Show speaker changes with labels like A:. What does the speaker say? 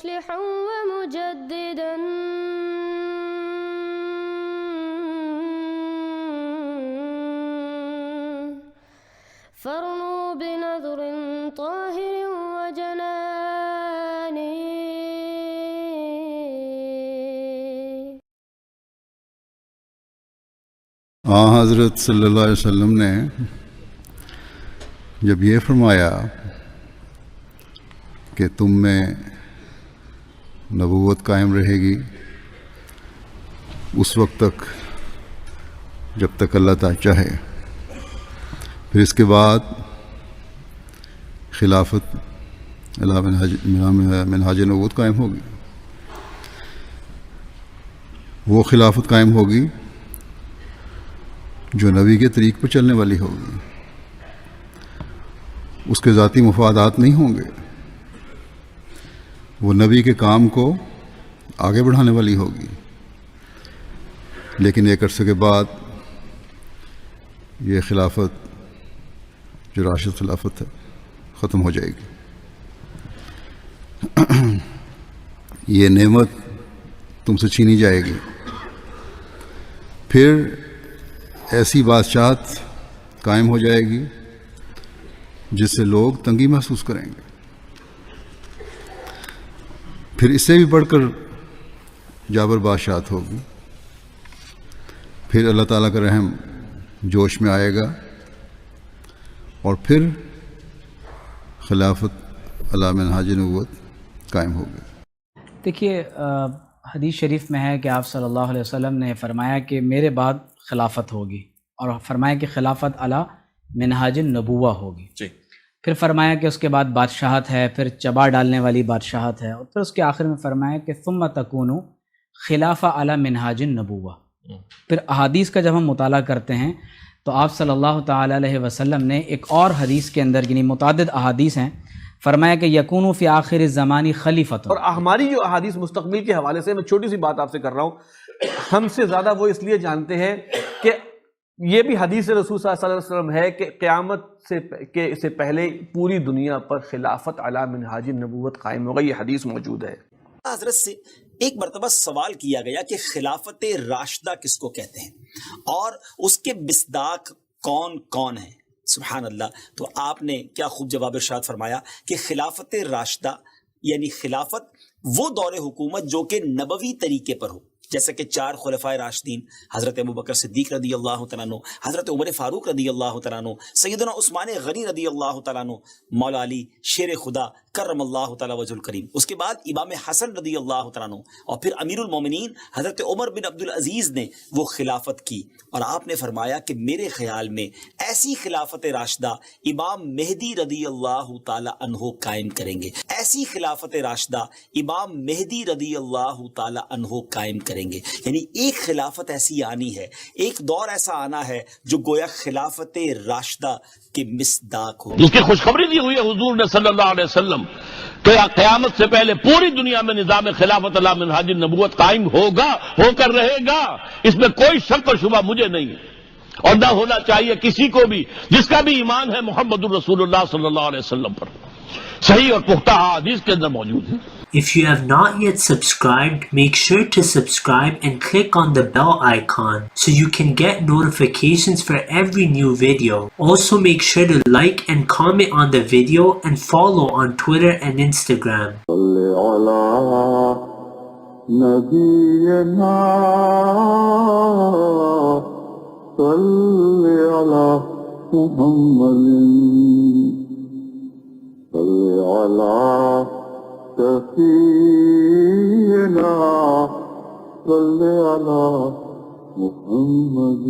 A: مصلحا ومجددا فارنوا بنظر طاهر وجنان.
B: حضرت صلی اللہ علیہ وسلم نے جب یہ فرمایا کہ تم میں نبوت قائم رہے گی اس وقت تک جب تک اللہ تعالی چاہے، پھر اس کے بعد خلافت علی منہاج نبوت قائم ہوگی. وہ خلافت قائم ہوگی جو نبی کے طریق پر چلنے والی ہوگی، اس کے ذاتی مفادات نہیں ہوں گے، وہ نبی کے کام کو آگے بڑھانے والی ہوگی. لیکن ایک عرصے کے بعد یہ خلافت جو راشد خلافت ہے ختم ہو جائے گی. یہ نعمت تم سے چھینی جائے گی. پھر ایسی بادشاہت قائم ہو جائے گی جس سے لوگ تنگی محسوس کریں گے. پھر اس سے بھی بڑھ کر جابر بادشاہت ہوگی. پھر اللہ تعالیٰ کا رحم جوش میں آئے گا اور پھر خلافت علی منہاج نبوت قائم ہوگی.
C: دیکھیے حدیث شریف میں ہے کہ آپ صلی اللہ علیہ وسلم نے فرمایا کہ میرے بعد خلافت ہوگی، اور فرمایا کہ خلافت علی منہاج النبوہ ہوگی. پھر فرمایا کہ اس کے بعد بادشاہت ہے، پھر چبا ڈالنے والی بادشاہت ہے، اور پھر اس کے آخر میں فرمایا کہ ثم تکون خلافہ علی منہاج النبوہ. پھر احادیث کا جب ہم مطالعہ کرتے ہیں تو آپ صلی اللہ تعالی علیہ وسلم نے ایک اور حدیث کے اندر، یعنی متعدد احادیث ہیں، فرمایا کہ یکون فی آخر الزمان خلیفۃ.
D: اور ہماری جو احادیث مستقبل کے حوالے سے میں چھوٹی سی بات آپ سے کر رہا ہوں، ہم سے زیادہ وہ اس لیے جانتے ہیں کہ یہ بھی حدیث رسول صلی اللہ علیہ وسلم ہے کہ قیامت سے پہلے پوری دنیا پر خلافت علی منہاج النبوت قائم ہوگا. یہ حدیث موجود ہے.
E: حضرت سے ایک مرتبہ سوال کیا گیا کہ خلافت راشدہ کس کو کہتے ہیں اور اس کے مصداق کون کون ہیں. سبحان اللہ. تو آپ نے کیا خوب جواب ارشاد فرمایا کہ خلافت راشدہ یعنی خلافت وہ دور حکومت جو کہ نبوی طریقے پر ہو، جیسا کہ 4 خلفائے راشدین حضرت ابوبکر صدیق رضی اللہ تعالیٰ عنہ، حضرت عمر فاروق رضی اللہ تعالیٰ عنہ، سیدنا عثمان غنی رضی اللہ تعالیٰ عنہ، مولا علی شیر خدا کرم اللہ تعالیٰ وجہ الکریم، اس کے بعد امام حسن رضی اللہ تعالیٰ عنہ، اور پھر امیر المومنین حضرت عمر بن عبدالعزیز نے وہ خلافت کی. اور آپ نے فرمایا کہ میرے خیال میں ایسی خلافت راشدہ امام مہدی رضی اللہ تعالیٰ عنہ قائم کریں گے. ایسی خلافت راشدہ امام مہدی رضی اللہ تعالیٰ عنہ قائم کریں گے. یعنی ایک خلافت ایسی آنی ہے، ایک دور ایسا آنا ہے جو گویا خلافت راشدہ کے مصداق ہو.
F: جس کی خوشخبری دی ہوئی ہے حضور نے صلی اللہ علیہ وسلم کہ قیامت سے پہلے پوری دنیا میں نظام خلافت علی منہاج النبوت قائم ہوگا، ہو کر رہے گا. اس میں کوئی شک و شبہ مجھے نہیں ہے اور نہ ہونا چاہیے کسی کو بھی جس کا بھی ایمان ہے محمد الرسول اللہ صلی اللہ علیہ وسلم پر. صحیح اور پختہ حدیث کے اندر موجود ہے.
G: If you have not yet subscribed, make sure to subscribe and click on the bell icon so you can get notifications for every new video. Also make sure to like and comment on the video and follow on Twitter and Instagram.
H: سفينا صل على محمد